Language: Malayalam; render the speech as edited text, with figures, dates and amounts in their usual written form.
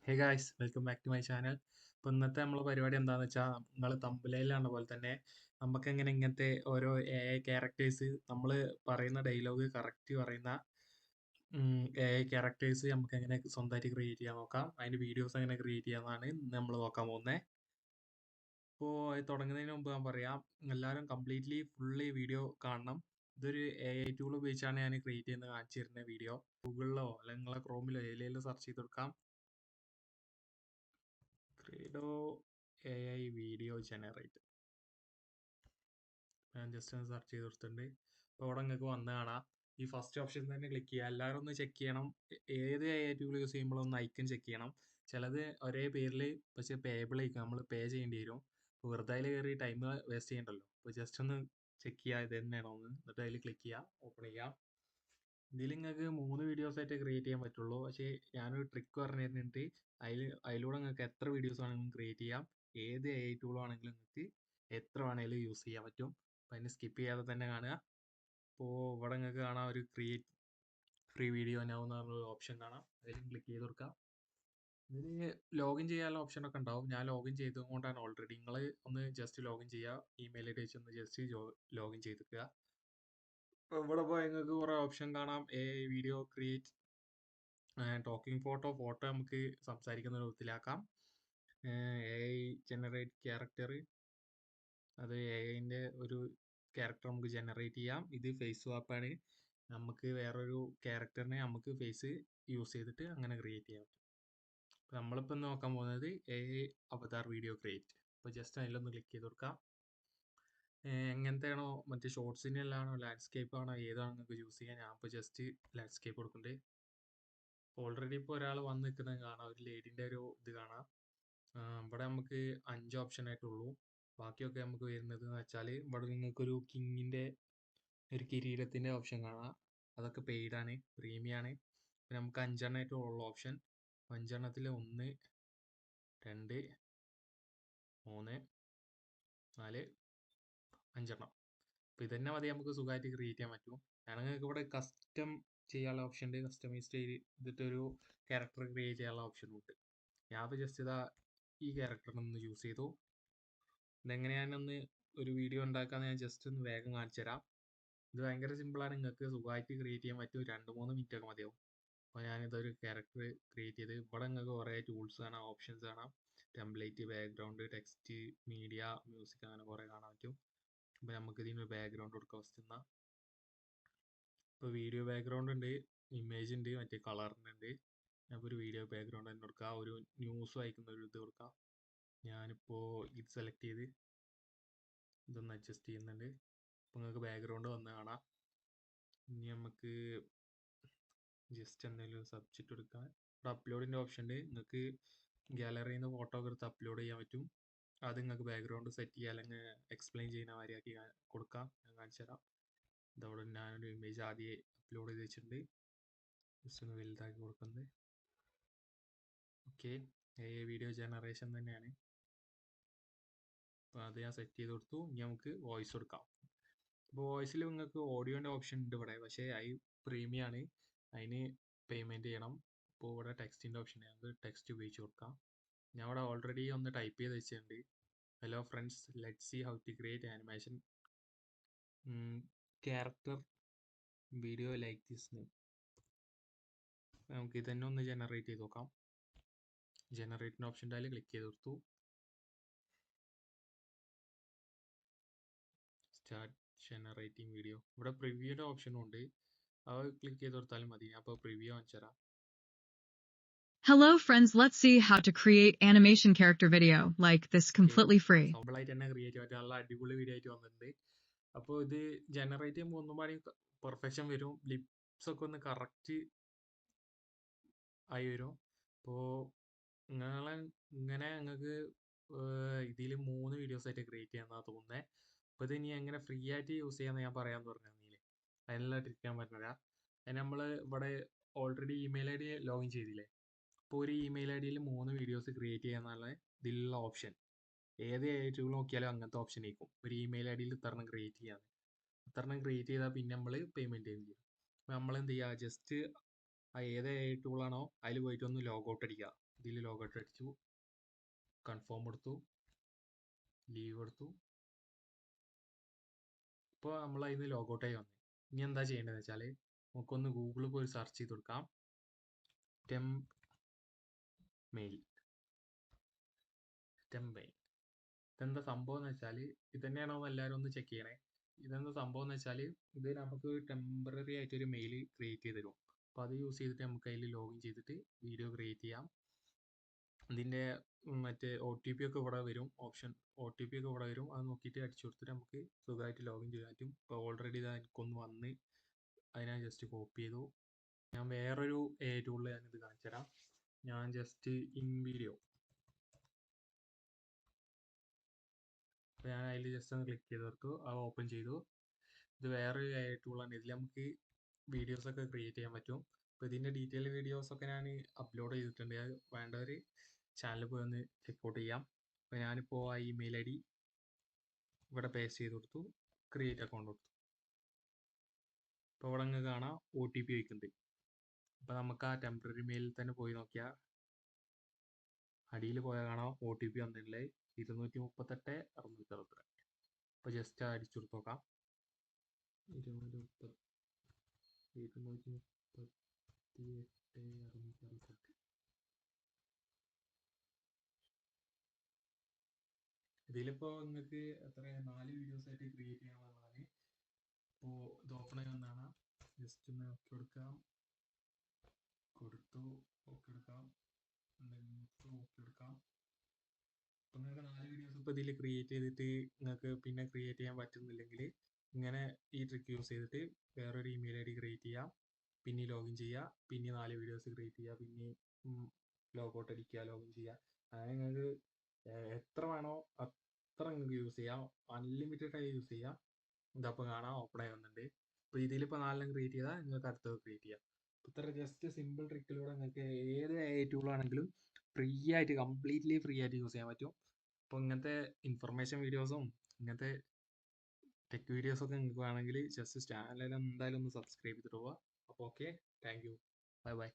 Hey guys welcome back to my channel. അപ്പോൾ ഇന്നത്തെ നമ്മളെ പരിപാടി എന്താണെന്ന് വെച്ചാൽ നിങ്ങൾ തമ്പലയിലാണ് പോലെ തന്നെ നമുക്ക് എങ്ങനെ ഇങ്ങനത്തെ ഓരോ AI ക്യാരക്ടേഴ്സ് നമ്മൾ പറയുന്ന ഡയലോഗ് കറക്റ്റ് പറയുന്ന AI ക്യാരക്ടേഴ്സ് നമുക്ക് എങ്ങനെ സ്വന്തമായിട്ട് ക്രിയേറ്റ് ചെയ്യാൻ നോക്കാം. അതിൻ്റെ വീഡിയോസ് എങ്ങനെ ക്രിയേറ്റ് ചെയ്യാമെന്നാണ് നമ്മൾ നോക്കാൻ പോകുന്നത്. അപ്പോൾ തുടങ്ങുന്നതിന് മുമ്പ് ഞാൻ പറയാം, എല്ലാവരും കംപ്ലീറ്റ്ലി ഫുള്ളി വീഡിയോ കാണണം. ഇതൊരു AI ടൂൾ ഉപയോഗിച്ചാണ് ഞാൻ ക്രിയേറ്റ് ചെയ്യുന്നത് കാണിച്ചു തരുന്ന വീഡിയോ. ഗൂഗിളിലോ അല്ലെങ്കിൽ നിങ്ങളെ ക്രോമിലോ ഏതിലെങ്കിലും സെർച്ച് ചെയ്ത് കൊടുക്കാം. ക്രീഡോ AI വീഡിയോ ജനറേറ്റർ. ഞാൻ ജസ്റ്റ് ഒന്ന് സെർച്ച് ചെയ്ത് കൊടുത്തിട്ടുണ്ട്. അപ്പോൾ അവിടെ നിങ്ങൾക്ക് വന്ന് കാണാം. ഈ ഫസ്റ്റ് ഓപ്ഷൻ തന്നെ ക്ലിക്ക് ചെയ്യുക. എല്ലാവരും ഒന്ന് ചെക്ക് ചെയ്യണം. ഏത് AI ടൂൾ യൂസ് ചെയ്യുമ്പോഴും ഒന്ന് ഐക്കൺ ചെക്ക് ചെയ്യണം. ചിലത് ഒരേ പേരിൽ പക്ഷേ പേയബിൾ ആയിരിക്കും, നമ്മൾ പേ ചെയ്യേണ്ടി വരും. അപ്പോൾ വെറുതെ അതിൽ കയറി ടൈം വേസ്റ്റ് ചെയ്യണ്ടല്ലോ. അപ്പോൾ ജസ്റ്റ് ഒന്ന് ചെക്ക് ചെയ്യുക ഇത് തന്നെയാണോ എന്ന്. എന്നിട്ട് അതിൽ ക്ലിക്ക് ചെയ്യുക, ഓപ്പൺ ചെയ്യുക. ഇതിൽ നിങ്ങൾക്ക് 3 വീഡിയോസ് ആയിട്ട് ക്രിയേറ്റ് ചെയ്യാൻ പറ്റുള്ളൂ. പക്ഷേ ഞാനൊരു ട്രിക്ക് പറഞ്ഞു തരുന്നുണ്ട്. അതിലൂടെ നിങ്ങൾക്ക് എത്ര വീഡിയോസ് വേണമെങ്കിലും ക്രിയേറ്റ് ചെയ്യാം. ഏത് AI ടൂൾ ആണെങ്കിലും നിങ്ങൾക്ക് എത്ര വേണമെങ്കിലും യൂസ് ചെയ്യാൻ പറ്റും. അപ്പോൾ അതിന് സ്കിപ്പ് ചെയ്യാതെ തന്നെ കാണുക. അപ്പോൾ ഇവിടെ നിങ്ങൾക്ക് കാണാം ഒരു ക്രിയേറ്റ് ഫ്രീ വീഡിയോ നൗ എന്ന് പറഞ്ഞൊരു ഓപ്ഷൻ കാണാം. അതിൽ ക്ലിക്ക് ചെയ്ത് കൊടുക്കാം. ഇതിൽ ലോഗിൻ ചെയ്യാനുള്ള ഓപ്ഷൻ ഒക്കെ ഉണ്ടാവും. ഞാൻ ലോഗിൻ ചെയ്തുകൊണ്ടാണ് ഓൾറെഡി. നിങ്ങൾ ഒന്ന് ജസ്റ്റ് ലോഗിൻ ചെയ്യുക. ഇമെയിൽ ഐ ഡി വെച്ച് ഒന്ന് ജസ്റ്റ് ലോഗിൻ ചെയ്തിക്കുക. അപ്പോൾ ഇവിടെ പോയി നിങ്ങൾക്ക് കുറേ ഓപ്ഷൻ കാണാം. AI video create, talking photo നമുക്ക് സംസാരിക്കുന്ന രൂപത്തിലാക്കാം. AI ജനറേറ്റ് ക്യാരക്ടർ, അത് AIൻ്റെ ഒരു ക്യാരക്ടർ നമുക്ക് ജനറേറ്റ് ചെയ്യാം. ഇത് ഫേസ് സ്വാപ്പാണ്. നമുക്ക് വേറൊരു ക്യാരക്ടറിനെ നമുക്ക് ഫേസ് യൂസ് ചെയ്തിട്ട് അങ്ങനെ ക്രിയേറ്റ് ചെയ്യാം. അപ്പോൾ നമ്മളിപ്പോൾ നോക്കാൻ പോകുന്നത് AI അവതാർ വീഡിയോ ക്രിയേറ്റ്. അപ്പോൾ ജസ്റ്റ് അതിലൊന്ന് ക്ലിക്ക് ചെയ്ത് കൊടുക്കാം. എങ്ങനത്തെയാണോ, മറ്റേ ഷോർട്സിൻ്റെ എല്ലാണോ ലാൻഡ്സ്കേപ്പ് ആണോ ഏതാണോ നിങ്ങൾക്ക് യൂസ് ചെയ്യാൻ. ഞാൻ ഇപ്പോൾ ജസ്റ്റ് ലാൻഡ്സ്കേപ്പ് കൊടുക്കുന്നുണ്ട്. ഓൾറെഡി ഇപ്പോൾ ഒരാൾ വന്ന് നിൽക്കുന്നത് കാണാം, ഒരു ലേഡീൻ്റെ ഒരു ഇത് കാണാം. ഇവിടെ നമുക്ക് 5 ഓപ്ഷൻ ആയിട്ടുള്ളൂ. ബാക്കിയൊക്കെ നമുക്ക് വരുന്നത് എന്ന് വെച്ചാൽ ഇവിടെ നിങ്ങൾക്കൊരു കിങ്ങിൻ്റെ ഒരു കിരീടത്തിൻ്റെ ഓപ്ഷൻ കാണാം. അതൊക്കെ പെയ്ഡാണ്, പ്രീമിയാണ്. പിന്നെ നമുക്ക് 5 ആയിട്ടുള്ള ഓപ്ഷൻ. 5 1 2 3 4 5. അപ്പോൾ ഇതന്നെ മതി, നമുക്ക് സുഖമായിട്ട് ക്രിയേറ്റ് ചെയ്യാൻ പറ്റും. ഞാൻ നിങ്ങൾക്ക് ഇവിടെ കസ്റ്റം ചെയ്യാനുള്ള ഓപ്ഷൻ ഉണ്ട്. കസ്റ്റമൈസ് ചെയ്തിട്ടൊരു ക്യാരക്ടർ ക്രിയേറ്റ് ചെയ്യാനുള്ള ഓപ്ഷനും ഉണ്ട്. ഞാൻ ഇപ്പോൾ ജസ്റ്റ് ഇതാ ഈ ക്യാരക്ടറിനൊന്ന് ചൂസ് ചെയ്തു. ഇതെങ്ങനെയാണെന്ന് ഒരു വീഡിയോ ഉണ്ടാക്കാമെന്ന് ഞാൻ ജസ്റ്റ് ഒന്ന് വേഗം കാണിച്ചു തരാം. ഇത് ഭയങ്കര സിമ്പിളാണ്, നിങ്ങൾക്ക് സുഖമായിട്ട് ക്രിയേറ്റ് ചെയ്യാൻ പറ്റും. 2-3 മിനിറ്റ് ഒക്കെ മതിയാവും. അപ്പോൾ ഞാനിതൊരു ക്യാരക്ടർ ക്രിയേറ്റ് ചെയ്ത് ഇവിടെ നിങ്ങൾക്ക് കുറേ ടൂൾസ് കാണാം, ഓപ്ഷൻസ് കാണാം. Template, background, text, media, music, അങ്ങനെ കുറേ കാണാൻ പറ്റും. അപ്പോൾ നമുക്ക് ഇതിന് ബാക്ക്ഗ്രൗണ്ട് കൊടുക്കാം ഫസ്റ്റ്. എന്നാൽ ഇപ്പോൾ വീഡിയോ ബാക്ക്ഗ്രൗണ്ട് ഉണ്ട്, ഇമേജ് ഉണ്ട്, മറ്റേ കളറിനുണ്ട്. അപ്പോൾ ഒരു വീഡിയോ ബാക്ക്ഗ്രൗണ്ട് തന്നെ കൊടുക്കുക. ഒരു ന്യൂസ് വായിക്കുന്ന ഒരു ഇത് കൊടുക്കാം. ഞാനിപ്പോൾ ഇത് സെലക്ട് ചെയ്ത് ഇതൊന്ന് അഡ്ജസ്റ്റ് ചെയ്യുന്നുണ്ട്. അപ്പോൾ നിങ്ങൾക്ക് ബാക്ക്ഗ്രൗണ്ട് വന്ന് കാണാം. ഇനി നമുക്ക് ജസ്റ്റ് എന്തെങ്കിലും സബ്ജക്റ്റ് എടുക്കാം. ഇവിടെ അപ്ലോഡിൻ്റെ ഓപ്ഷൻ ഉണ്ട്. നിങ്ങൾക്ക് ഗാലറിയിൽ നിന്ന് ഫോട്ടോ ഒക്കെ എടുത്ത് അപ്ലോഡ് ചെയ്യാൻ പറ്റും. അത് നിങ്ങൾക്ക് ബാക്ക്ഗ്രൗണ്ട് സെറ്റ് ചെയ്യുക അല്ലെങ്കിൽ എക്സ്പ്ലെയിൻ ചെയ്യുന്ന മാതിരിയാക്കി കൊടുക്കാം. ഞാൻ കാണിച്ചു തരാം. ഇതവിടെ ഞാനൊരു ഇമേജ് ആദ്യം അപ്ലോഡ് ചെയ്ത് വെച്ചിട്ടുണ്ട്. ജസ്റ്റ് ഒന്ന് വലുതാക്കി കൊടുക്കുന്നത്. ഓക്കെ, വീഡിയോ ജനറേഷൻ തന്നെയാണ്. അപ്പോൾ അത് ഞാൻ സെറ്റ് ചെയ്ത് കൊടുത്തു. ഇനി നമുക്ക് വോയിസ് കൊടുക്കാം. അപ്പോൾ വോയിസിൽ നിങ്ങൾക്ക് ഓഡിയോൻ്റെ ഓപ്ഷൻ ഉണ്ട് ഇവിടെ, പക്ഷേ അത് പ്രീമിയാണ്, അതിന് പേയ്മെൻറ്റ് ചെയ്യണം. അപ്പോൾ ഇവിടെ ടെക്സ്റ്റിൻ്റെ ഓപ്ഷൻ ഞങ്ങൾക്ക് ടെക്സ്റ്റ് ഉപയോഗിച്ച് കൊടുക്കാം. ഞാൻ ഇവിടെ ഓൾറെഡി ഒന്ന് ടൈപ്പ് ചെയ്ത് വെച്ചിട്ടുണ്ട്. Hello friends, let see how to create animation character video like this. നമുക്ക് ഇത് തന്നെ ഒന്ന് ജനറേറ്റ് ചെയ്ത് നോക്കാം. ജനറേറ്റിൻ്റെ ഓപ്ഷൻ്റെ അതിൽ ക്ലിക്ക് ചെയ്ത് കൊടുത്തു. Start generating video. ഇവിടെ പ്രിവ്യൂയുടെ ഓപ്ഷനും ഉണ്ട്, അത് ക്ലിക്ക് ചെയ്ത് കൊടുത്താലും മതി. ഞാൻ അപ്പോൾ പ്രിവ്യൂ കാണിച്ചു തരാം. Hello friends, let's see how to create animation character video like this completely free. സിമ്പിളായിട്ട് തന്നെ ക്രിയേറ്റ് ചെയ്യാൻ നല്ല അടിപൊളി വീഡിയോ ആയിട്ട് വന്നിട്ടുണ്ട്. അപ്പോൾ ഇത് ജനറേറ്റ് ചെയ്യുമ്പോൾ ഒന്നും പാടി പെർഫെക്ഷൻ വരും, ലിപ്സ് ഒക്കെ ഒന്ന് കറക്റ്റ് ആയി വരും. അപ്പോൾ ഇങ്ങനെ നിങ്ങൾക്ക് ഇതിൽ 3 വീഡിയോസ് ആയിട്ട് ക്രിയേറ്റ് ചെയ്യാമെന്നാണ് തോന്നുന്നത്. അപ്പോൾ ഇത് ഇനി എങ്ങനെ ഫ്രീ ആയിട്ട് യൂസ് ചെയ്യാമെന്ന് ഞാൻ പറയാമെന്ന് പറഞ്ഞിരുന്നില്ലേ, അതിനുള്ള ട്രിക്ക് ഞാൻ പറഞ്ഞുതരാം. അതിന് നമ്മൾ ഇവിടെ already email I D login ചെയ്തില്ലേ. അപ്പോൾ ഒരു ഇമെയിൽ ഐ ഡിയിൽ 3 വീഡിയോസ് ക്രിയേറ്റ് ചെയ്യാന്നുള്ള ഇതിലുള്ള ഓപ്ഷൻ ഏത് ടൂൾ നോക്കിയാലും അങ്ങനത്തെ ഓപ്ഷൻ ആയിരിക്കും. ഒരു ഇമെയിൽ ഐ ഡിയിൽ ഇത്രണ്ണം ക്രിയേറ്റ് ചെയ്യാന്ന്. ഇത്രണ്ണം ക്രിയേറ്റ് ചെയ്താൽ പിന്നെ നമ്മൾ പേയ്മെൻറ്റ് ചെയ്യും. അപ്പോൾ നമ്മൾ എന്ത് ചെയ്യുക, ജസ്റ്റ് ആ ഏത് AI ടൂളാണോ അതിൽ പോയിട്ട് ഒന്ന് ലോഗൗട്ട് അടിക്കുക. ഇതിൽ ലോഗൗട്ട് അടിച്ചു, കൺഫേം കൊടുത്തു, ലീവ് കൊടുത്തു. ഇപ്പോൾ നമ്മൾ അതിന് ലോഗൗട്ടായി വന്നു. ഇനി എന്താ ചെയ്യേണ്ടതെന്ന് വെച്ചാൽ നമുക്കൊന്ന് ഗൂഗിളിൽ പോയി സെർച്ച് ചെയ്ത് കൊടുക്കാം. Temp mail. ഇതെന്താ സംഭവം എന്ന് വെച്ചാൽ ഇത് തന്നെയാണോ എല്ലാവരും ഒന്ന് ചെക്ക് ചെയ്യണേ. ഇതെന്താ സംഭവം എന്ന് വെച്ചാൽ ഇത് നമുക്ക് ടെമ്പററി ആയിട്ടൊരു മെയിൽ ക്രിയേറ്റ് ചെയ്ത് തരും. അപ്പോൾ അത് യൂസ് ചെയ്തിട്ട് നമുക്ക് അതിൽ ലോഗിൻ ചെയ്തിട്ട് വീഡിയോ ക്രിയേറ്റ് ചെയ്യാം. ഇതിൻ്റെ മറ്റേ OTP ഒക്കെ ഇവിടെ വരും, OTP ഒക്കെ ഇവിടെ വരും. അത് നോക്കിയിട്ട് അടിച്ചു കൊടുത്തിട്ട് നമുക്ക് സുഖമായിട്ട് ലോഗിൻ ചെയ്യാൻ പറ്റും. ഇപ്പോൾ ഓൾറെഡി ഇതാ എനിക്കൊന്ന് വന്ന് അതിനെ ജസ്റ്റ് കോപ്പി ചെയ്തു. ഞാൻ വേറൊരു AI ടൂളിൽ ഞാനിത് കാണിച്ചു തരാം. ഞാൻ ജസ്റ്റ് InVideo, അപ്പോൾ ഞാൻ അതിൽ ജസ്റ്റ് ഒന്ന് ക്ലിക്ക് ചെയ്ത് കൊടുത്തു, അത് ഓപ്പൺ ചെയ്തു. ഇത് വേറൊരു AI ടൂളാണ്. ഇതിൽ നമുക്ക് വീഡിയോസൊക്കെ ക്രിയേറ്റ് ചെയ്യാൻ പറ്റും. അപ്പോൾ ഇതിൻ്റെ ഡീറ്റെയിൽ വീഡിയോസൊക്കെ ഞാൻ അപ്ലോഡ് ചെയ്തിട്ടുണ്ട്. അത് വേണ്ടവർ ചാനലിൽ പോയി ഒന്ന് ചെക്കൗട്ട് ചെയ്യാം. അപ്പോൾ ഞാനിപ്പോൾ ആ ഇമെയിൽ ID ഇവിടെ പേസ്റ്റ് ചെയ്ത് കൊടുത്തു, ക്രിയേറ്റ് അക്കൗണ്ട് കൊടുത്തു. ഇപ്പോൾ ഇവിടെ അങ്ങ് കാണാം OTP വയ്ക്കുന്നുണ്ട്. അപ്പോൾ നമുക്ക് ആ ടെമ്പററി മെയിലിൽ തന്നെ പോയി നോക്കിയാൽ അടിയിൽ പോയാൽ കാണാം OTP വന്നിട്ടുള്ളത് 238 662. അപ്പോൾ ജസ്റ്റ് അടിച്ചു കൊടുത്ത് നോക്കാം. 238 662. ഇതിലിപ്പോൾ നിങ്ങൾക്ക് എത്ര 4 വീഡിയോസ് ആയിട്ട് ക്രിയേറ്റ് ചെയ്യാനുള്ളതാണ്. ഇപ്പോൾ ഇത് ഓപ്പൺ ആയി വന്നാണ്. ജസ്റ്റ് ഒന്ന് ഓക്കെ കൊടുക്കാം, കൊടുത്തു, ഓക്കെ എടുക്കാം, ഓക്കെ എടുക്കാം. അപ്പോൾ നിങ്ങൾക്ക് 4 വീഡിയോസ് ഇപ്പോൾ ഇതിൽ ക്രിയേറ്റ് ചെയ്തിട്ട് നിങ്ങൾക്ക് പിന്നെ ക്രിയേറ്റ് ചെയ്യാൻ പറ്റുന്നില്ലെങ്കിൽ ഇങ്ങനെ ഈ ട്രിക്ക് യൂസ് ചെയ്തിട്ട് വേറൊരു ഇമെയിൽ ID ക്രിയേറ്റ് ചെയ്യാം, പിന്നെ ലോഗിൻ ചെയ്യുക, പിന്നെ 4 വീഡിയോസ് ക്രിയേറ്റ് ചെയ്യുക, പിന്നെ ലോഗൗട്ട് അടിക്കുക, ലോഗിൻ ചെയ്യുക. അങ്ങനെ നിങ്ങൾക്ക് എത്ര വേണോ അത്ര നിങ്ങൾക്ക് യൂസ് ചെയ്യാം. അൺലിമിറ്റഡ് ആയി യൂസ് ചെയ്യാം. ഇതപ്പോൾ കാണാം ഓപ്പൺ ആയി വന്നിട്ടുണ്ട്. അപ്പോൾ ഇതിലിപ്പോൾ 4 ക്രിയേറ്റ് ചെയ്താൽ നിങ്ങൾക്ക് അടുത്തത് ക്രിയേറ്റ് ചെയ്യാം. ഇത്ര ജസ്റ്റ് സിമ്പിൾ ട്രിക്കിലൂടെ നിങ്ങൾക്ക് ഏത് AI ടൂളാണെങ്കിലും ഫ്രീ ആയിട്ട്, കംപ്ലീറ്റ്ലി ഫ്രീ ആയിട്ട് യൂസ് ചെയ്യാൻ പറ്റും. അപ്പോൾ ഇങ്ങനത്തെ ഇൻഫർമേഷൻ വീഡിയോസും ഇങ്ങനത്തെ ടെക് വീഡിയോസൊക്കെ നിങ്ങൾക്ക് വേണമെങ്കിൽ ജസ്റ്റ് ചാനൽ എന്തായാലും ഒന്ന് സബ്സ്ക്രൈബ് ചെയ്തിട്ട് പോവുക. അപ്പോൾ okay, thank you, bye bye.